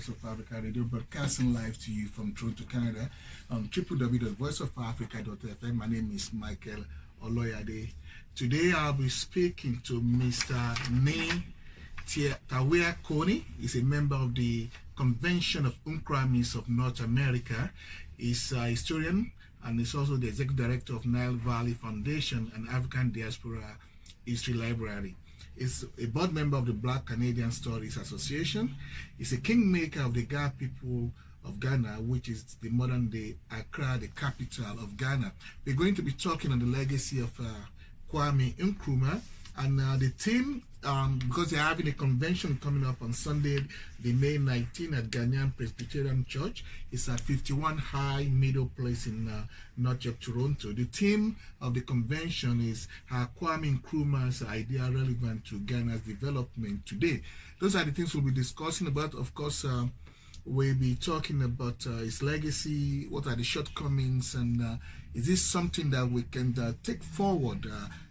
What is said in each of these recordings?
Voice of Africa Radio, broadcasting live to you from Toronto, Canada on www.voiceofafrica.fm. My name is Michael Oloyade. Today I'll be speaking to Mr. Nii Koney. He's a member of the Convention of Nkrumahists of North America. He's a historian and is also the executive director of Nile Valley Foundation and African Diaspora History Library. He's a board member of the Black Canadian Studies Association. He's a kingmaker of the Ga people of Ghana, which is the modern day Accra, the capital of Ghana. We're going to be talking on the legacy of Kwame Nkrumah, and the team, because they're having a convention coming up on Sunday, the May 19 at Ghanaian Presbyterian Church. It's at 51 High Meadow Place in North York, Toronto. The theme of the convention is how Kwame Nkrumah's idea relevant to Ghana's development today. Those are the things we'll be discussing about. Of course, we'll be talking about his legacy, what are the shortcomings, and is this something that we can take forward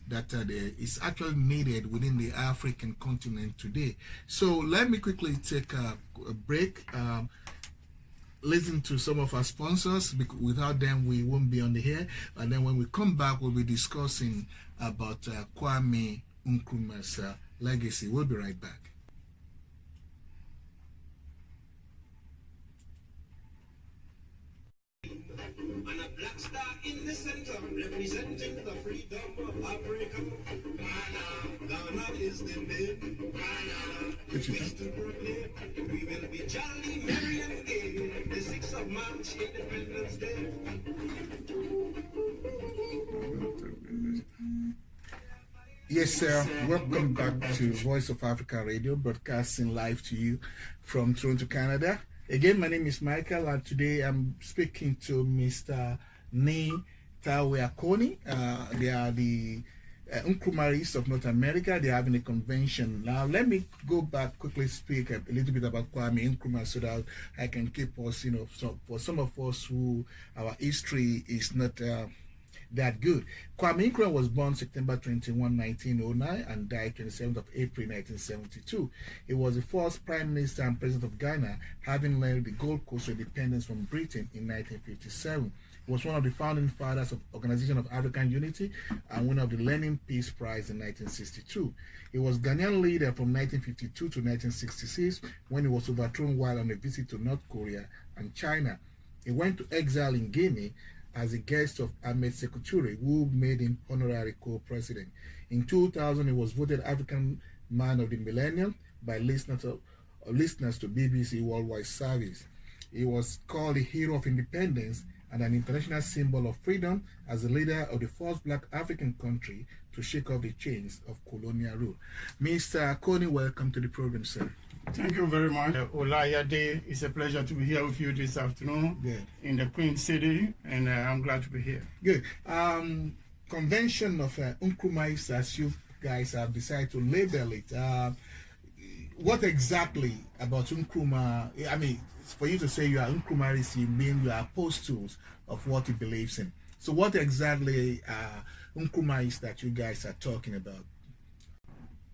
that is actually needed within the African continent today. So let me quickly take a break, listen to some of our sponsors. Without them, we won't be on the air. And then when we come back, we'll be discussing about Kwame Nkrumah's legacy. We'll be right back. And a black star in the center, representing the freedom of Africa. Ghana is the name. Ghana is the proclaim. We will be jolly, merry and gay. The 6th of March, Independence Day. Yes, sir. Welcome back to Voice of Africa Radio, broadcasting live to you from Toronto, Canada. Again, my name is Michael, and today I'm speaking to Mr. Nii Koney. They are the Nkrumahists of North America. They're having a convention. Now, let me go back, quickly speak a little bit about Kwame Nkrumah so that I can keep us, for some of us who our history is not that good. Kwame Nkrumah was born September 21, 1909 and died 27th of April 1972. He was the first Prime Minister and President of Ghana, having led the Gold Coast independence from Britain in 1957. He was one of the founding fathers of Organization of African Unity and winner of the Lenin Peace Prize in 1962. He was Ghanaian leader from 1952 to 1966 when he was overthrown while on a visit to North Korea and China. He went to exile in Guinea as a guest of Ahmed Sekou Touré, who made him honorary co-president. In 2000, he was voted African Man of the Millennium by listeners to BBC Worldwide Service. He was called the Hero of Independence and an international symbol of freedom as the leader of the first Black African country to shake off the chains of colonial rule. Mr. Koney, welcome to the program, sir. Thank you very much. Oloyade, it's a pleasure to be here with you this afternoon in the Queen City, and I'm glad to be here. Good. Convention of Nkrumahists, as you guys have decided to label it. What exactly about Nkrumah? I mean, for you to say you are Nkrumahist, you mean you are apostles of what he believes in. So what exactly Nkrumahists that you guys are talking about?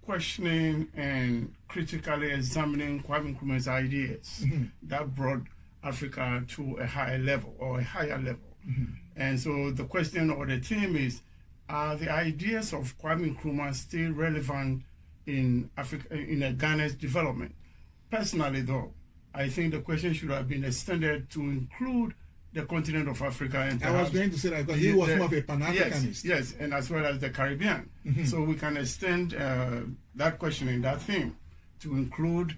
Questioning and critically examining Kwame Nkrumah's ideas that brought Africa to a higher level or a higher level. And so the question or the theme is, are the ideas of Kwame Nkrumah still relevant in Africa, in Ghana's development? Personally, though, I think the question should have been extended to include the continent of Africa. And I was going to say that because he was more of a Pan-Africanist. Yes, and as well as the Caribbean. So we can extend that questioning, that theme, to include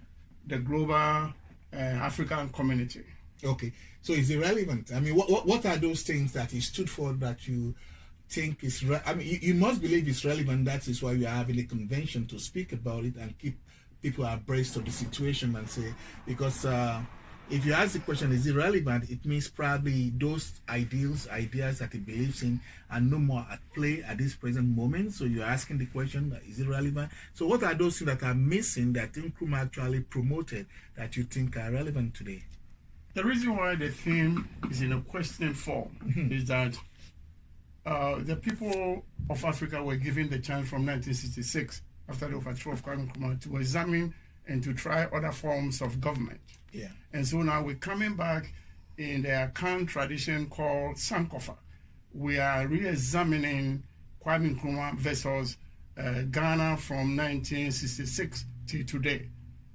the global African community. Okay, so is it relevant? I mean, what are those things that he stood for that you think is... I mean, you must believe it's relevant. That is why we are having a convention to speak about it and keep people abreast of the situation and say, because... if you ask the question, is it relevant? It means probably those ideas that he believes in are no more at play at this present moment. So you're asking the question, is it relevant? So what are those things that are missing that Nkrumah actually promoted that you think are relevant today? The reason why the theme is in a questioning form is that the people of Africa were given the chance from 1966, after the overthrow of Kwame Nkrumah, to examine and to try other forms of government. Yeah. And so now we're coming back in the Akan tradition called Sankofa. We are re-examining Kwame Nkrumah versus Ghana from 1966 to today,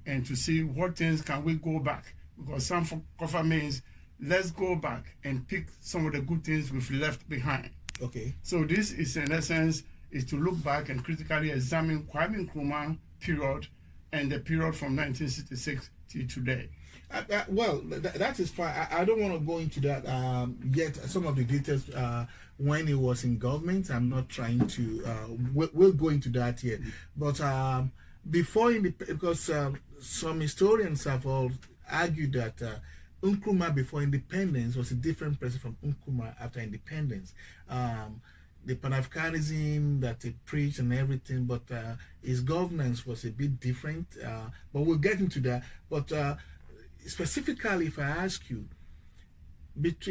and to see what things can we go back, because Sankofa means let's go back and pick some of the good things we've left behind. Okay. So this is, in essence, is to look back and critically examine Kwame Nkrumah period and the period from 1966 to today. Well, that is fine. I don't want to go into that yet. Some of the details when he was in government, I'm not trying to. We'll go into that yet. But before, because some historians have all argued that Nkrumah before independence was a different person from Nkrumah after independence. The Pan-Africanism that he preached and everything, but his governance was a bit different. But we'll get into that. But specifically, if I ask you,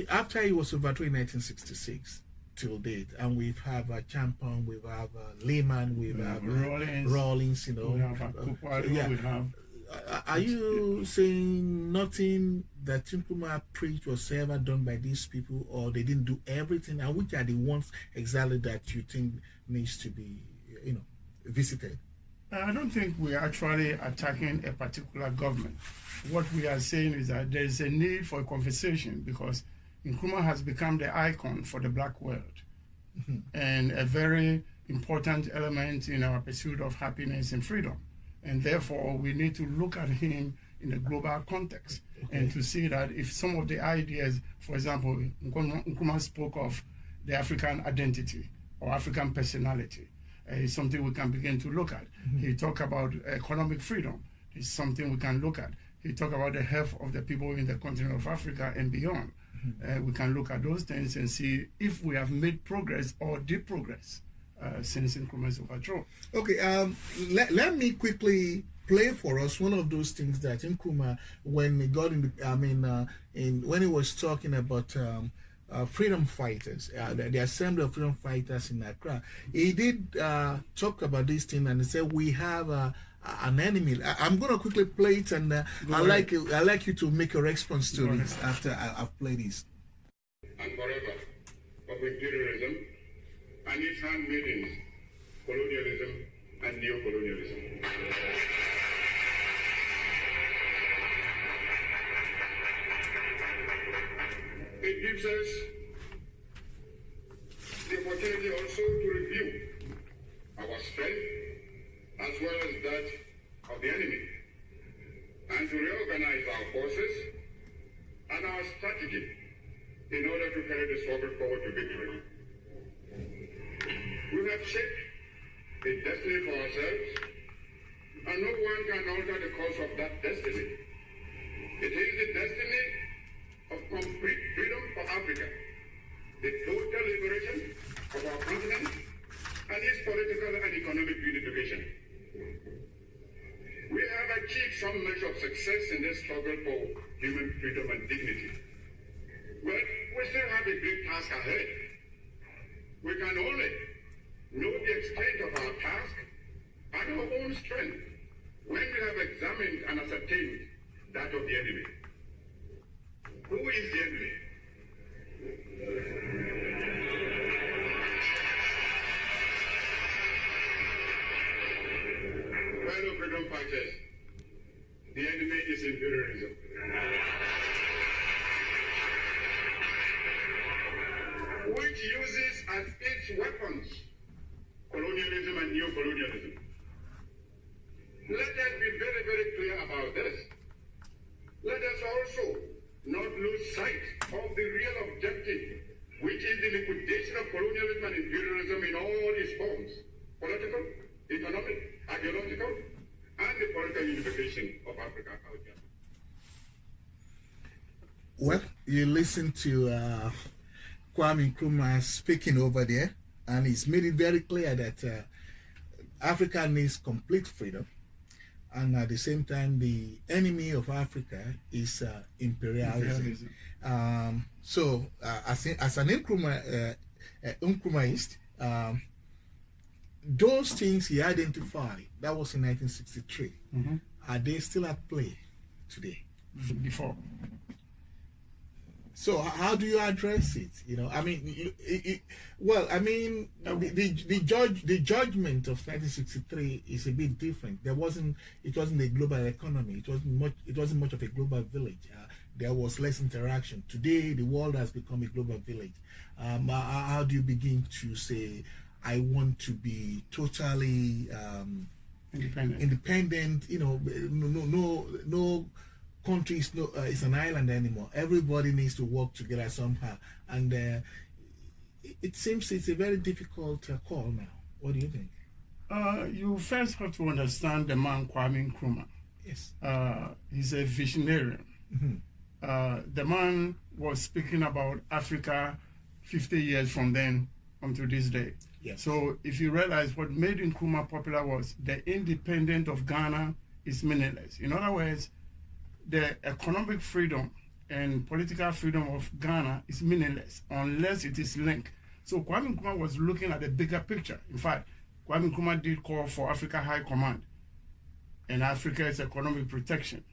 after he was overthrown in 1966 till date, and we have Champon, we have Lehman, we have Rawlings, you know. We have Akufo-Addo, yeah. we have. Are you saying nothing that Nkrumah preached was ever done by these people, or they didn't do everything? And which are the ones exactly that you think needs to be, you know, visited? I don't think we're actually attacking a particular government. What we are saying is that there is a need for a conversation, because Nkrumah has become the icon for the black world, and a very important element in our pursuit of happiness and freedom. And therefore, we need to look at him in a global context, and to see that if some of the ideas, for example, Nkrumah spoke of the African identity or African personality, is something we can begin to look at. He talked about economic freedom. It's something we can look at. He talked about the health of the people in the continent of Africa and beyond. We can look at those things and see if we have made progress or did progress since Nkrumah's overthrow. Okay, let me quickly play for us one of those things that Nkrumah, when he got in the, when he was talking about freedom fighters, the assembly of freedom fighters in Accra, he did talk about this thing, and he said we have an enemy. I'm going to quickly play it, and I'd like you to make a response to this after I've played this. And forever of imperialism and its handmaidens, colonialism and neocolonialism. It gives us the opportunity also to review our strength as well as that of the enemy, and to reorganize our forces and our strategy in order to carry the struggle forward to victory. We have shaped a destiny for ourselves, and no one can alter the course of that destiny. It is the destiny of complete freedom for Africa, the total liberation of our continent, and its political and economic unification. We have achieved some measure of success in this struggle for human freedom and dignity. But we still have a great task ahead. We can only know the extent of our task and our own strength when we have examined and ascertained that of the enemy. Who is the enemy? Fellow freedom fighters, the enemy is imperialism. Which uses as its weapons colonialism and neocolonialism. Let us be very, very clear about this. Let us also not lose sight of the real objective, which is the liquidation of colonialism and imperialism in all its forms: political, economic, ideological, and the political unification of Africa. Well, you listen to Kwame Nkrumah speaking over there, and he's made it very clear that Africa needs complete freedom, and at the same time, the enemy of Africa is imperialism. So, as an Nkrumahist, those things he identified, that was in 1963. are they still at play today? Before. So how do you address it? You know, I mean, the judgment of 1963 is a bit different. It wasn't a global economy. It wasn't much of a global village. There was less interaction. Today, the world has become a global village. How do you begin to say, I want to be totally independent? You know, no country is an island anymore. Everybody needs to work together somehow, and it seems it's a very difficult call now. What do you think? You first have to understand the man Kwame Nkrumah. Yes. He's a visionary. The man was speaking about Africa 50 years from then until this day. Yes. So if you realize what made Nkrumah popular was the independence of Ghana is meaningless. In other words, the economic freedom and political freedom of Ghana is meaningless unless it is linked. So Kwame Nkrumah was looking at the bigger picture. In fact, Kwame Nkrumah did call for Africa High Command and Africa's economic protection.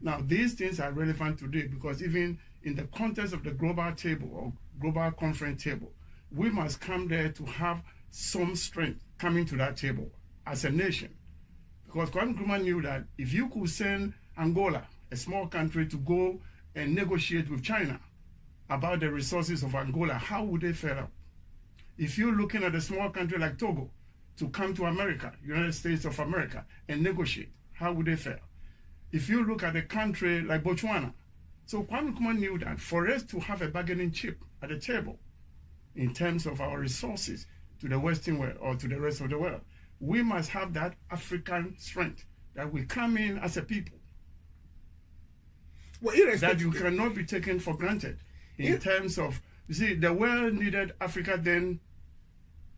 Now, these things are relevant today because even in the context of the global table or global conference table, we must come there to have some strength coming to that table as a nation. Because Kwame Nkrumah knew that if you could send Angola, a small country, to go and negotiate with China about the resources of Angola, how would they fare up? If you're looking at a small country like Togo to come to America, United States of America, and negotiate, how would they fare? If you look at a country like Botswana, so Kwame Nkrumah knew that for us to have a bargaining chip at the table in terms of our resources to the Western world or to the rest of the world, we must have that African strength that we come in as a people. Well, that you cannot be taken for granted in terms of, you see, the world needed Africa then,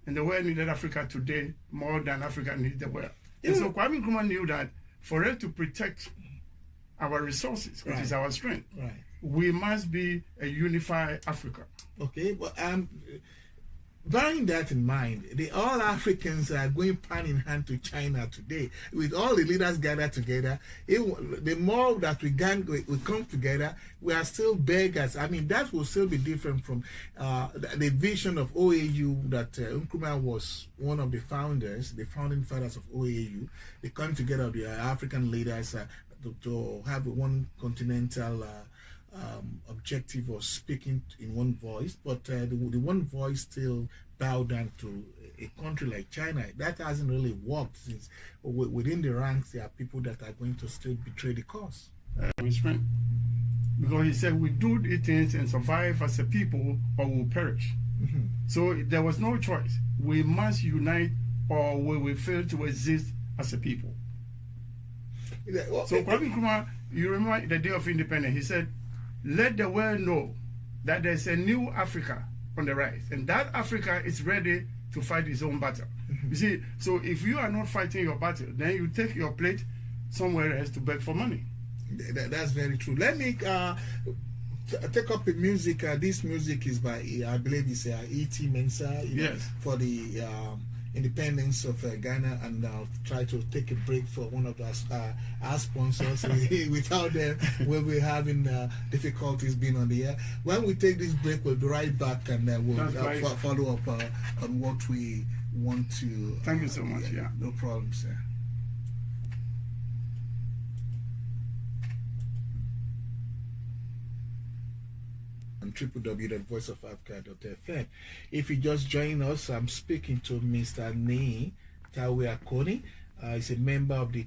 and the world needed Africa today more than Africa needed the world. And so Kwame Nkrumah knew that for us to protect our resources, which is our strength, we must be a unified Africa. Okay, but bearing that in mind, all Africans are going hand in hand to China today. With all the leaders gathered together, the more that we come together, we are still beggars. I mean, that will still be different from the vision of OAU that Nkrumah was one of the founders, the founding fathers of OAU. They come together, the African leaders, to have one continental objective of speaking in one voice, but the one voice still bow down to a country like China. That hasn't really worked, since within the ranks there are people that are going to still betray the cause. Because he said we do these things and survive as a people or we'll perish. So there was no choice. We must unite or we will fail to exist as a people. So Kwame Nkrumah, you remember the day of independence, he said, let the world know that there's a new Africa on the rise, and that Africa is ready to fight its own battle. You see, so if you are not fighting your battle, then you take your plate somewhere else to beg for money. That's very true. Let me take up the music. This music is by, I believe it's E.T. Mensah, yes, for the independence of Ghana, and I'll try to take a break for one of our sponsors. Without them, we'll be having difficulties being on the air. When we take this break, we'll be right back, and we'll follow up on what we want to. Thank you so much. Yeah, no problem, sir. www.voiceofafrica.fm. If you just join us, I'm speaking to Mr. Nii Koney. He's a member of the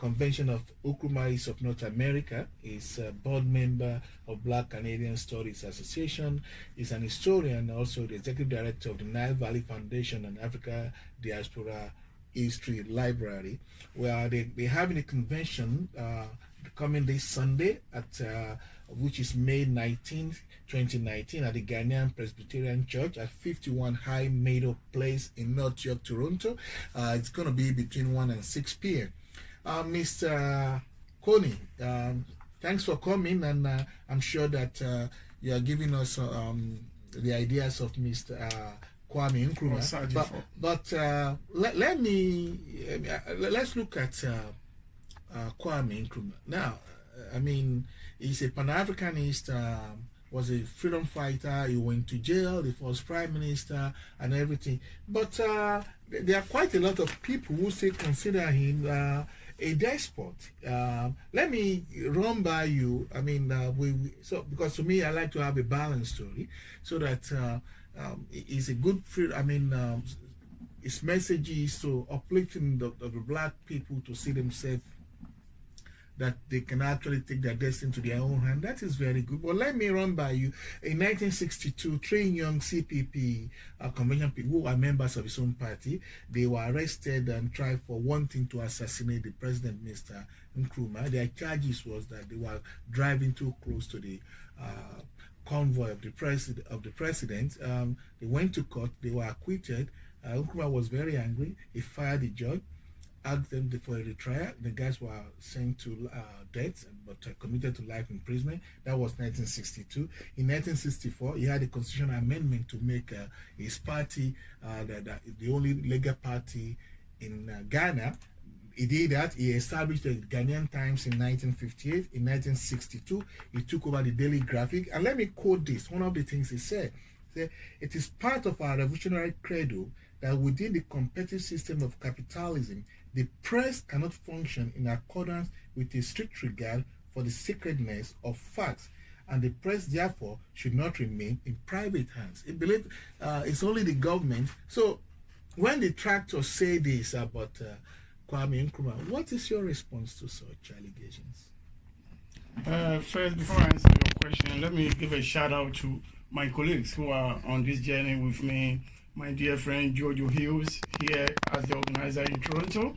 Convention of Nkrumahists of North America. He's a board member of Black Canadian Studies Association. He's an historian, also the executive director of the Nile Valley Foundation and Africa Diaspora History Library, where they're having a convention coming this Sunday at which is May 19th, 2019, at the Ghanaian Presbyterian Church at 51 High Meadow Place in North York, Toronto. It's going to be between 1 and 6 p.m. Mr. Koney, thanks for coming, and I'm sure that you are giving us the ideas of Mr. Kwame Nkrumah. But let's look at Kwame Nkrumah. Now, I mean, he's a Pan-Africanist, was a freedom fighter. He went to jail, the first prime minister, and everything. But there are quite a lot of people who say consider him a despot. Let me run by you. I mean, so because to me, I like to have a balanced story, so that it's a good. I mean, his message is to uplifting the black people to see themselves, that they can actually take their destiny to their own hand. That is very good. But let me run by you. In 1962, 3 young CPP convention people who are members of his own party, they were arrested and tried for wanting to assassinate the president, Mr. Nkrumah. Their charges was that they were driving too close to the convoy of the president. They went to court. They were acquitted. Nkrumah was very angry. He fired the judge, asked them for a retrial. The guys were sent to death, but committed to life imprisonment. That was 1962. In 1964, he had a constitutional amendment to make his party the only legal party in Ghana. He did that. He established the Ghanaian Times in 1958. In 1962, he took over the Daily Graphic. And let me quote this. One of the things he said, "It is part of our revolutionary credo that within the competitive system of capitalism, the press cannot function in accordance with a strict regard for the sacredness of facts, and the press therefore should not remain in private hands." He believed it's only the government. So when the tractors say this about Kwame Nkrumah, what is your response to such allegations? First, before I answer your question, let me give a shout out to my colleagues who are on this journey with me. My dear friend Jojo Hughes here as the organizer in Toronto,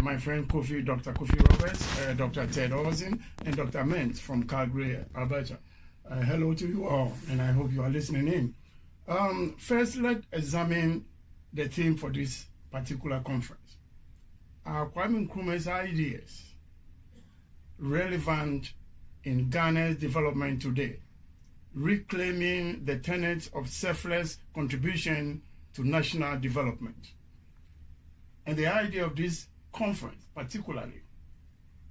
my friend Dr. Kofi Roberts, Dr. Ted Ozin, and Dr. Mentz from Calgary, Alberta. Hello to you all, and I hope you are listening in. First, let's examine the theme for this particular conference. Are Kwame Nkrumah's ideas relevant in Ghana's development today, reclaiming the tenets of selfless contribution to national development? And the idea of this conference particularly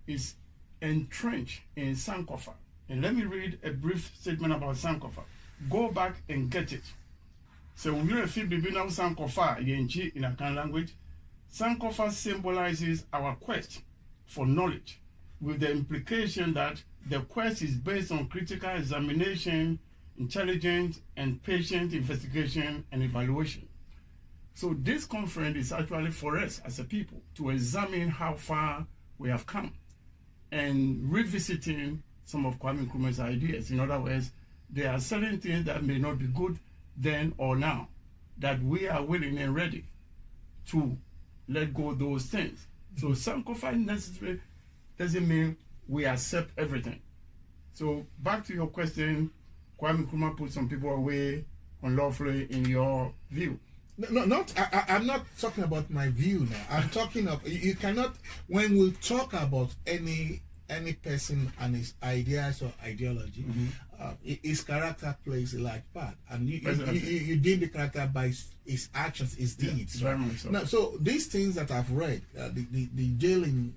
is entrenched in Sankofa. And let me read a brief statement about Sankofa. Go back and get it. So we will feel Bibina Sankofa in Akan language. Sankofa symbolizes our quest for knowledge, with the implication that the quest is based on critical examination, intelligent and patient investigation and evaluation. So this conference is actually for us as a people to examine how far we have come and revisiting some of Kwame Nkrumah's ideas. In other words, there are certain things that may not be good then or now that we are willing and ready to let go of those things. So Sankofa necessarily doesn't mean we accept everything. So back to your question, Kwame Nkrumah put some people away unlawfully in your view. No, I'm not talking about my view now. I'm talking of, you cannot, when we talk about any person and his ideas or ideology, his character plays a large part, and you deem the character by his actions, his deeds. Very much so. Now, so these things that I've read, the jailing,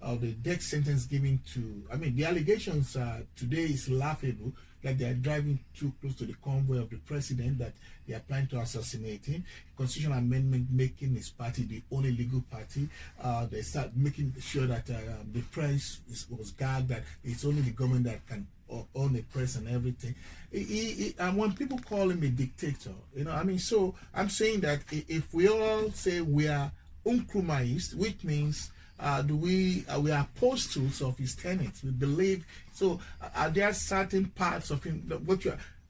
the death sentence given to, I mean, the allegations today is laughable, like they are driving too close to the convoy of the president, that they are planning to assassinate him. Constitutional amendment making his party the only legal party. They start making sure that the press was gagged, that it's only the government that can own the press and everything. And when people call him a dictator, you know, I mean, so I'm saying that if we all say we are Nkrumahists, which means we are apostles of his tenets. We believe. So are there certain parts of him?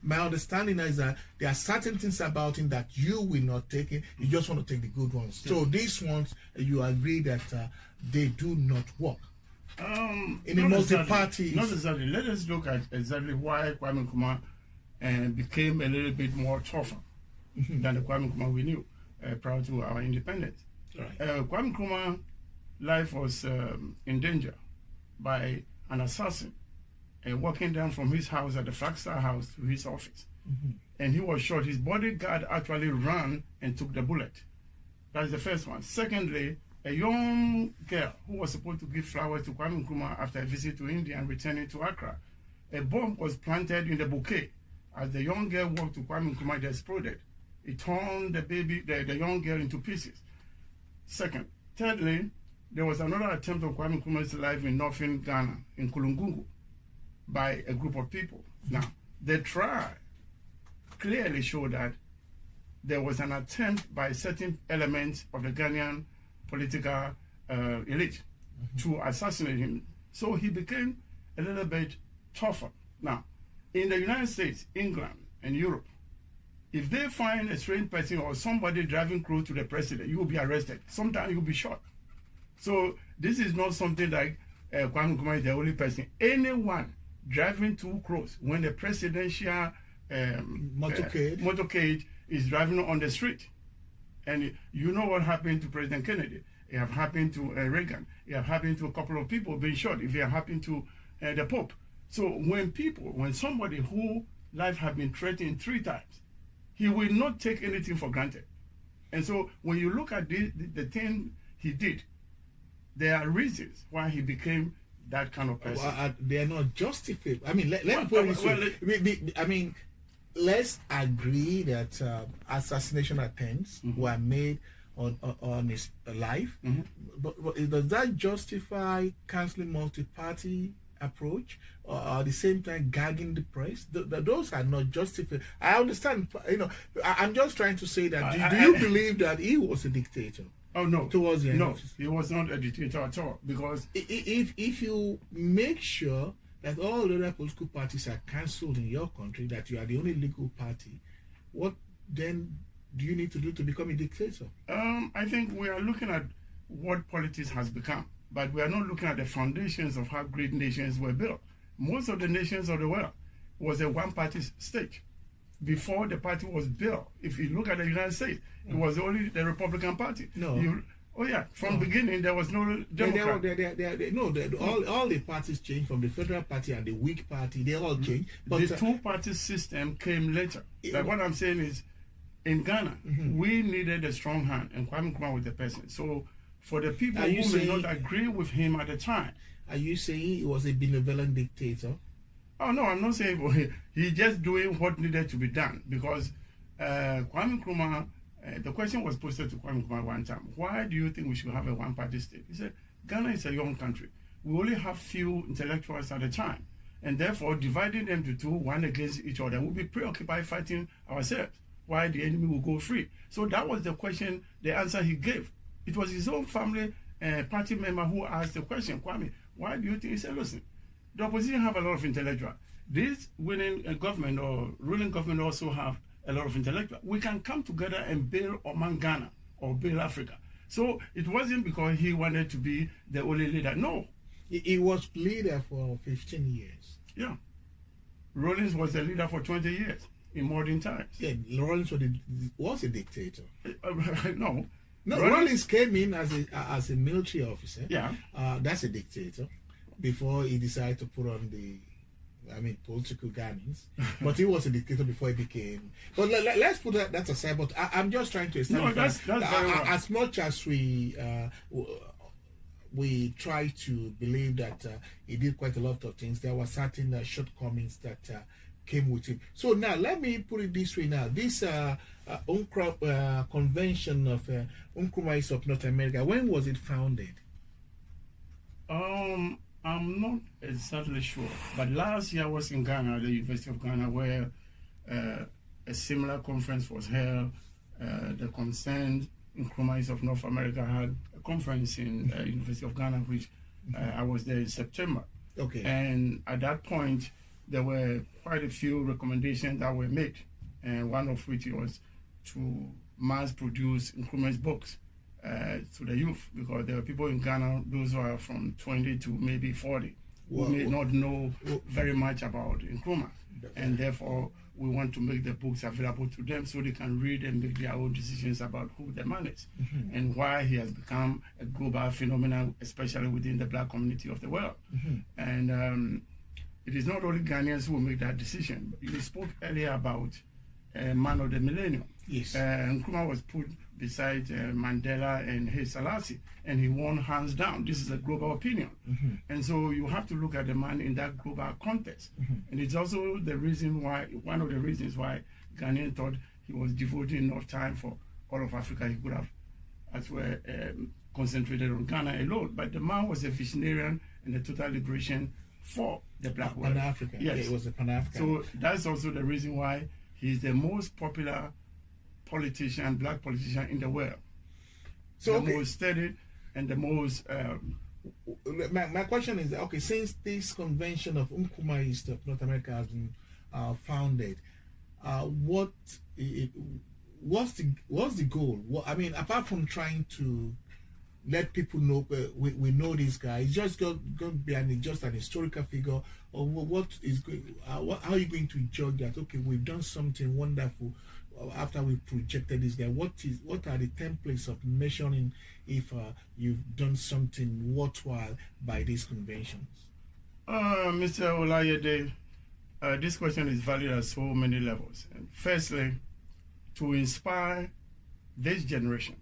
My understanding is that there are certain things about him that you will not take in. You just want to take the good ones. So these ones, you agree that they do not work. In a multi-party. Not exactly. Let us look at exactly why Kwame Nkrumah became a little bit more tougher than the Kwame Nkrumah we knew prior to our independence. Right. Kwame Nkrumah life was in danger by an assassin walking down from his house at the Flagstaff house to his office. And he was shot. His bodyguard actually ran and took the bullet. That's the first one. Secondly, a young girl who was supposed to give flowers to Kwame Nkrumah after a visit to India and returning to Accra. A bomb was planted in the bouquet. As the young girl walked to Kwame Nkrumah, it exploded. It torn the young girl into pieces. Thirdly, there was another attempt on Kwame Nkrumah's life in northern Ghana, in Kulungungu, by a group of people. Now, the trial clearly showed that there was an attempt by certain elements of the Ghanaian political elite to assassinate him. So he became a little bit tougher. Now, in the United States, England, and Europe, if they find a strange person or somebody driving close to the president, you will be arrested. Sometimes you will be shot. So this is not something like Kwame Nkrumah is the only person. Anyone driving too close when the presidential motorcade is driving on the street. And you know what happened to President Kennedy. It have happened to Reagan. It have happened to a couple of people being shot. It have happened to the Pope. So when somebody who life have been threatened 3 times, he will not take anything for granted. And so when you look at the thing he did, there are reasons why he became that kind of person. Well, they are not justified. I mean, let me put it this way. Let's agree that assassination attempts were made on his life. But does that justify cancelling multi-party approach, or at the same time gagging the press? Those are not justified. I understand. I'm just trying to say that. Do you believe that he was a dictator? Oh no. Towards the end no, he was not a dictator at all. Because if you make sure that all the other political parties are cancelled in your country, that you are the only legal party, what then do you need to do to become a dictator? I think we are looking at what politics has become, but we are not looking at the foundations of how great nations were built. Most of the nations of the world was a one-party state. Before the party was built, if you look at the United States, it was only the Republican Party. No. From the beginning there was no Democrat. All the parties changed from the Federal Party and the Whig Party. They all changed. But the two-party system came later. But what I'm saying is, in Ghana, we needed a strong hand, and Kwame Nkrumah was the person. So for the people who may not agree with him at the time, are you saying he was a benevolent dictator? Oh no, I'm not saying he's just doing what needed to be done, because Kwame Nkrumah, the question was posed to Kwame Nkrumah one time: why do you think we should have a one-party state? He said, Ghana is a young country. We only have few intellectuals at a time, and therefore dividing them to two, one against each other, we'll be preoccupied fighting ourselves, while the enemy will go free. So that was the question, the answer he gave. It was his own family party member who asked the question, Kwame, why do you think? He said, listen, the opposition have a lot of intellectuals. This winning government or ruling government also have a lot of intellectuals. We can come together and build Oman Ghana or build Africa. So it wasn't because he wanted to be the only leader. No. He was leader for 15 years. Yeah. Rawlings was the leader for 20 years in modern times. Yeah, Rawlings was a dictator. No. No, Rawlings came in as a military officer. Yeah. That's a dictator. Before he decided to put on political garments. But he was a dictator before he became. But let's put that aside. But I'm just trying to establish that's very well. As much as we try to believe that he did quite a lot of things, there were certain shortcomings that came with him. So now let me put it this way. Now this convention of Nkrumahists of North America, when was it founded? I'm not exactly sure, but last year I was in Ghana, at the University of Ghana, where a similar conference was held. The concerned Nkrumahists of North America had a conference in University of Ghana, which I was there in September. Okay. And at that point, there were quite a few recommendations that were made, and one of which was to mass produce Nkrumah's books to the youth, because there are people in Ghana, those who are from 20 to maybe 40, who may not know very much about Nkrumah, and therefore we want to make the books available to them so they can read and make their own decisions about who the man is and why he has become a global phenomenon, especially within the black community of the world. And it is not only Ghanaians who make that decision. You spoke earlier about man of the millennium. Yes. Nkrumah was put beside Mandela and Haile Selassie, and he won hands down. This is a global opinion. And so you have to look at the man in that global context. And it's also the reason why, one of the reasons why Ghanaian thought he was devoting enough time for all of Africa. He could have as well concentrated on Ghana alone. But the man was a visionarian and a total liberation for the black world. Pan-African. Yes. Yeah, it was a Pan-African. So that's also the reason why he's the most popular politician, black politician in the world. So the most studied and the most... my question is, okay, since this convention of Nkrumahists of North America has been founded, what's the goal? I mean, apart from trying to let people know we know this guy, it's just going to be just an historical figure, or what is going? How are you going to judge that? Okay, we've done something wonderful after we projected this guy. What are the templates of measuring if you've done something worthwhile by these conventions? Mr. Oloyade, this question is valid at so many levels. And firstly, to inspire this generation,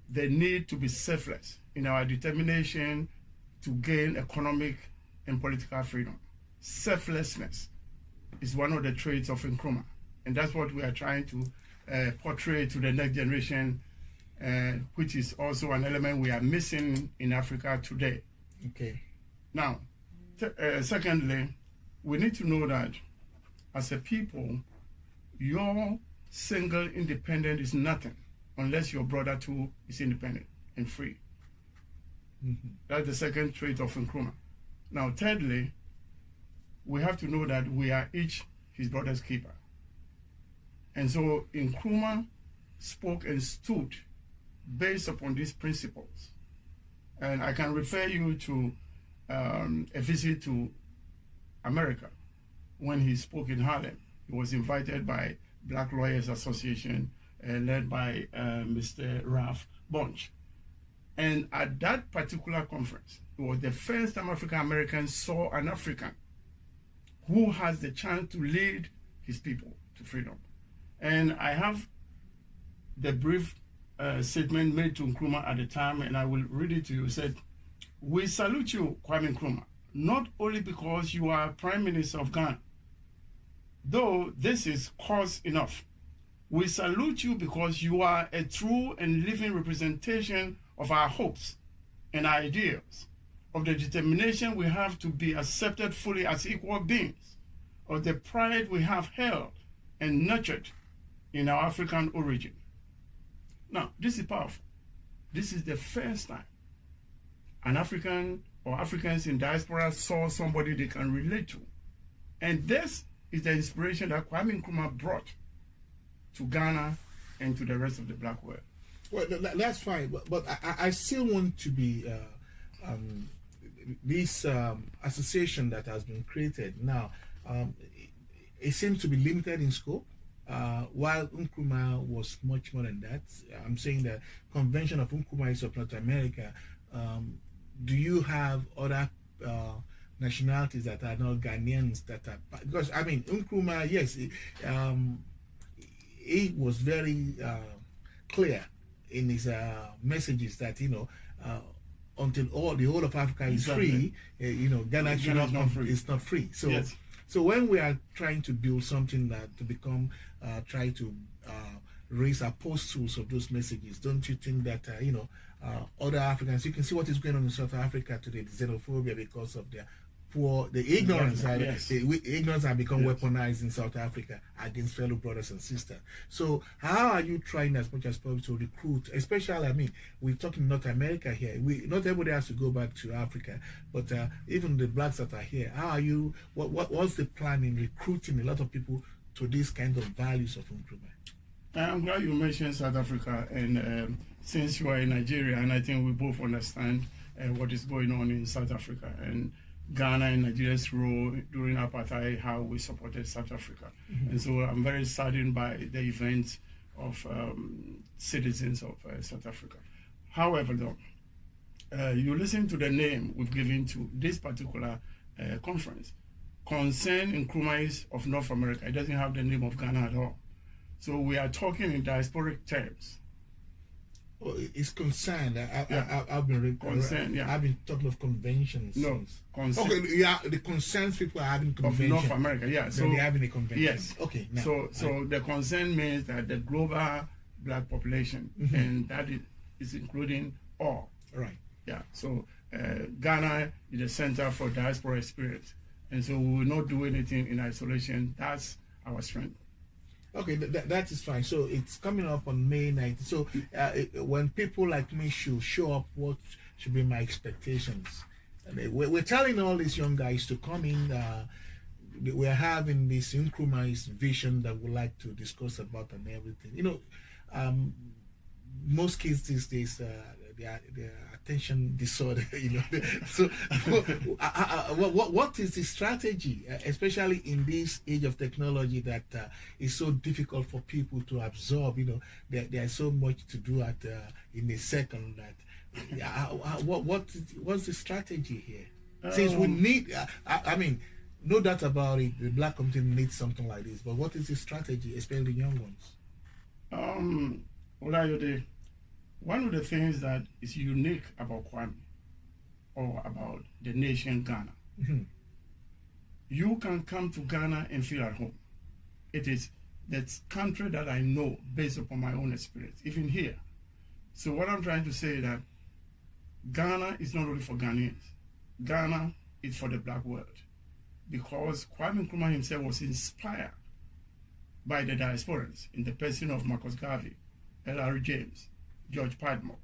they need to be selfless in our determination to gain economic and political freedom. Selflessness is one of the traits of Nkrumah, and that's what we are trying to portray to the next generation, which is also an element we are missing in Africa today. Okay. Now, secondly, we need to know that as a people, your single independent is nothing unless your brother too is independent and free. That's the second trait of Nkrumah. Now, thirdly, we have to know that we are each his brother's keeper. And so Nkrumah spoke and stood based upon these principles. And I can refer you to a visit to America when he spoke in Harlem. He was invited by Black Lawyers Association, led by Mr. Ralph Bunch. And at that particular conference, it was the first time African Americans saw an African who has the chance to lead his people to freedom. And I have the brief statement made to Nkrumah at the time, and I will read it to you. It said, "We salute you, Kwame Nkrumah, not only because you are Prime Minister of Ghana, though this is cause enough. We salute you because you are a true and living representation of our hopes and ideals, of the determination we have to be accepted fully as equal beings, of the pride we have held and nurtured in our African origin." Now, this is powerful. This is the first time an African or Africans in diaspora saw somebody they can relate to. And this is the inspiration that Kwame Nkrumah brought to Ghana and to the rest of the black world. Well, that's fine, but I still want to be this association that has been created now. It seems to be limited in scope, while Nkrumah was much more than that. I'm saying that Convention of Nkrumahists of North America. Do you have other nationalities that are not Ghanaians that are, because I mean Nkrumah, yes, he was very clear in his messages that until the whole of Africa is free, Ghana is not free. So yes. So when we are trying to build something that to become try to raise apostles of those messages, don't you think that other Africans, you can see what is going on in South Africa today, the xenophobia because of the ignorance. Yes. The ignorance has become weaponized in South Africa against fellow brothers and sisters. So how are you trying as much as possible to recruit, especially, we're talking North America here. Not everybody has to go back to Africa, but even the blacks that are here, how are you, what's the plan in recruiting a lot of people to these kind of values of Nkrumah? I'm glad you mentioned South Africa, and since you are in Nigeria, and I think we both understand what is going on in South Africa, and Ghana and Nigeria's role during apartheid, how we supported South Africa. And so I'm very saddened by the events of citizens of South Africa. However, though, you listen to the name we've given to this particular conference, Concern Nkrumahists of North America. It doesn't have the name of Ghana at all. So we are talking in diasporic terms. Oh, it's concerned. I've been Concerned, yeah. I've been talking of conventions. No, concern Okay, yeah, the concerns people are having convention. of North America, yeah. So they're having a convention. yes. Okay. Now, So the concern means that the global black population, and that is including all. right. Yeah. So Ghana is the center for diaspora experience, and so we will not do anything in isolation. That's our strength. Okay, that is fine. So it's coming up on May 9th. So when people like me should show up, what should be my expectations? And we're telling all these young guys to come in. We're having this Nkrumahists vision that we like to discuss about and everything. You know, most kids these days, their attention disorder, you know. So what is the strategy, especially in this age of technology that is so difficult for people to absorb? You know, there's so much to do in a second that what's the strategy here? Since we need, I mean, no doubt about it, the black community needs something like this, but what is the strategy, especially the young ones? Oloyade, one of the things that is unique about Kwame or about the nation Ghana, you can come to Ghana and feel at home. It is that country that I know based upon my own experience, even here. So what I'm trying to say is that Ghana is not only for Ghanaians. Ghana is for the black world, because Kwame Nkrumah himself was inspired by the diasporans in the person of Marcus Garvey, L.R. James, George Padmore,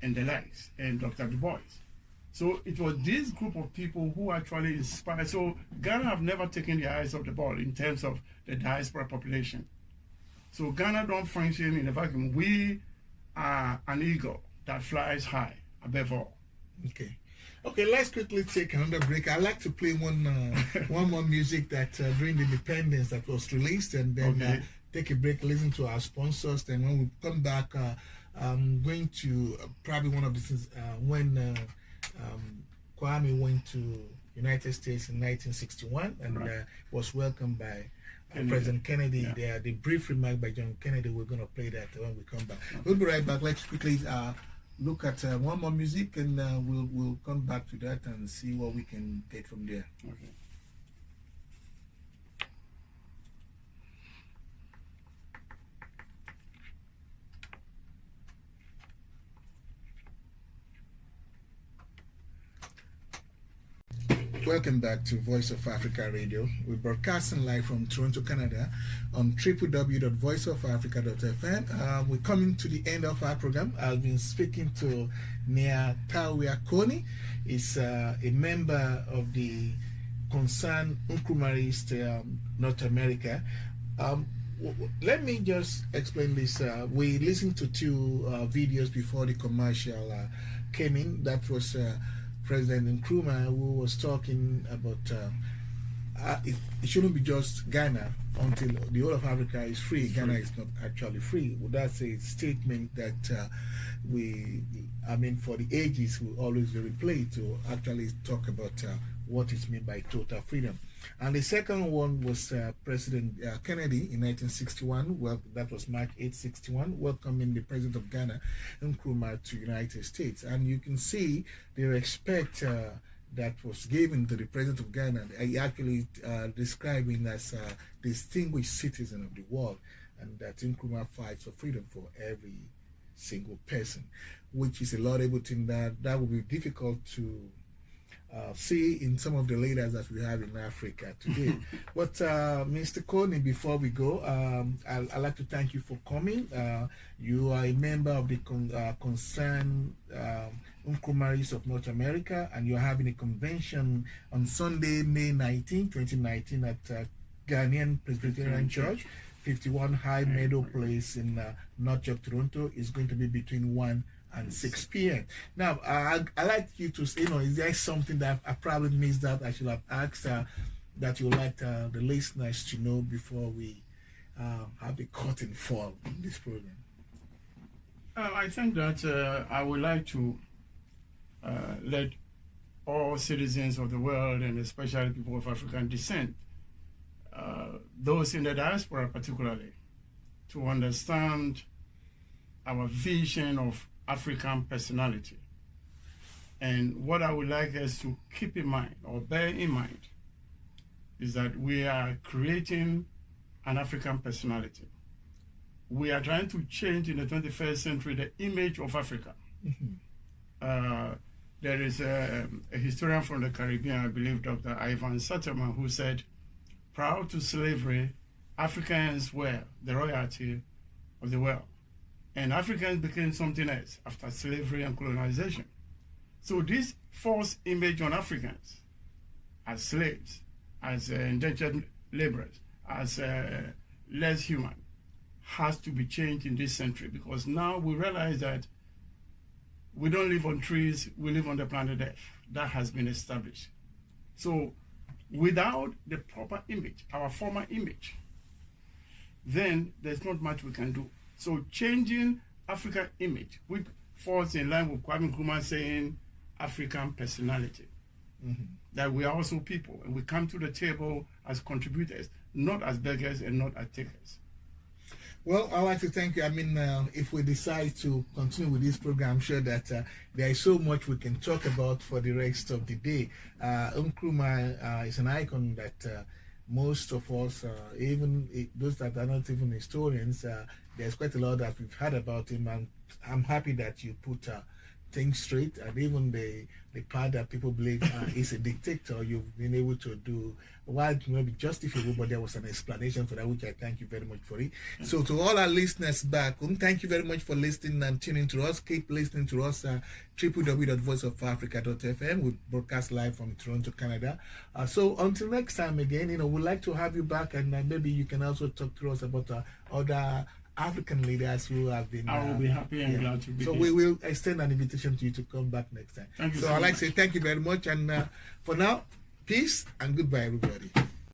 and the likes, and Dr. Du Bois. So it was this group of people who actually inspired. So Ghana have never taken their eyes off the ball in terms of the diaspora population. So Ghana don't function in a vacuum. We are an eagle that flies high above all. Okay, let's quickly take another break. I'd like to play one more music that during the independence that was released, and then take a break, listen to our sponsors. Then when we come back, I'm going to probably one of the things when Kwame went to United States in 1961 and was welcomed by President Kennedy. Yeah. The brief remark by John Kennedy, we're going to play that when we come back. We'll be right back. Let's quickly look at one more music, and we'll come back to that and see what we can get from there. Okay. Welcome back to Voice of Africa Radio. We're broadcasting live from Toronto, Canada on www.voiceofafrica.fm. We're coming to the end of our program. I've been speaking to Nii Koney. He's a member of the concerned Nkrumahists North America. Let me just explain this. We listened to two videos before the commercial came in. That was President Nkrumah, who was talking about it shouldn't be just Ghana until the whole of Africa is free. Ghana is not actually free. Well, that's a statement that for the ages, we always replay to actually talk about what is meant by total freedom. And the second one was President Kennedy in 1961. Well, that was March 8, 61, welcoming the President of Ghana, Nkrumah, to United States. And you can see the respect that was given to the President of Ghana. He actually described him as a distinguished citizen of the world, and that Nkrumah fights for freedom for every single person, which is a laudable thing that would be difficult to see in some of the leaders that we have in Africa today. But Mr. Koney, before we go, I'd like to thank you for coming. You are a member of the concerned Nkrumahists of North America, and you're having a convention on Sunday, May 19, 2019 at Ghanaian Presbyterian Church, 51 High Meadow Place in North York, Toronto. Is going to be between 1 and 6 p.m. Now, I'd like you to say, is there something that I probably missed that I should have asked that you would like the listeners to know before we have the curtain fall in this program? I think that I would like to let all citizens of the world, and especially people of African descent, those in the diaspora particularly, to understand our vision of African personality. And what I would like us to keep in mind or bear in mind is that we are creating an African personality. We are trying to change in the 21st century the image of Africa. There is a historian from the Caribbean, I believe Dr. Ivan Satterman, who said, prior to slavery, Africans were the royalty of the world. And Africans became something else after slavery and colonization. So this false image on Africans as slaves, as indentured laborers, as less human, has to be changed in this century, because now we realize that we don't live on trees, we live on the planet Earth. That has been established. So without the proper image, our former image, then there's not much we can do. So changing African image, which falls in line with Kwame Nkrumah saying African personality, that we are also people, and we come to the table as contributors, not as beggars and not as takers. Well, I'd like to thank you. I mean, if we decide to continue with this program, I'm sure that there is so much we can talk about for the rest of the day. Nkrumah is an icon that most of us, even those that are not even historians, there's quite a lot that we've heard about him, and I'm happy that you put things straight, and even the part that people believe is a dictator, you've been able to do, while it may be justifiable, but there was an explanation for that, which I thank you very much for it. So to all our listeners back home, thank you very much for listening and tuning to us. Keep listening to us, www.voiceofafrica.fm. We broadcast live from Toronto, Canada. So until next time again, we'd like to have you back, and maybe you can also talk to us about other African leaders who have been. I will be happy and glad to be here. So we will extend an invitation to you to come back next time. Thank you so I'd like to say thank you very much, and for now, peace and goodbye, everybody.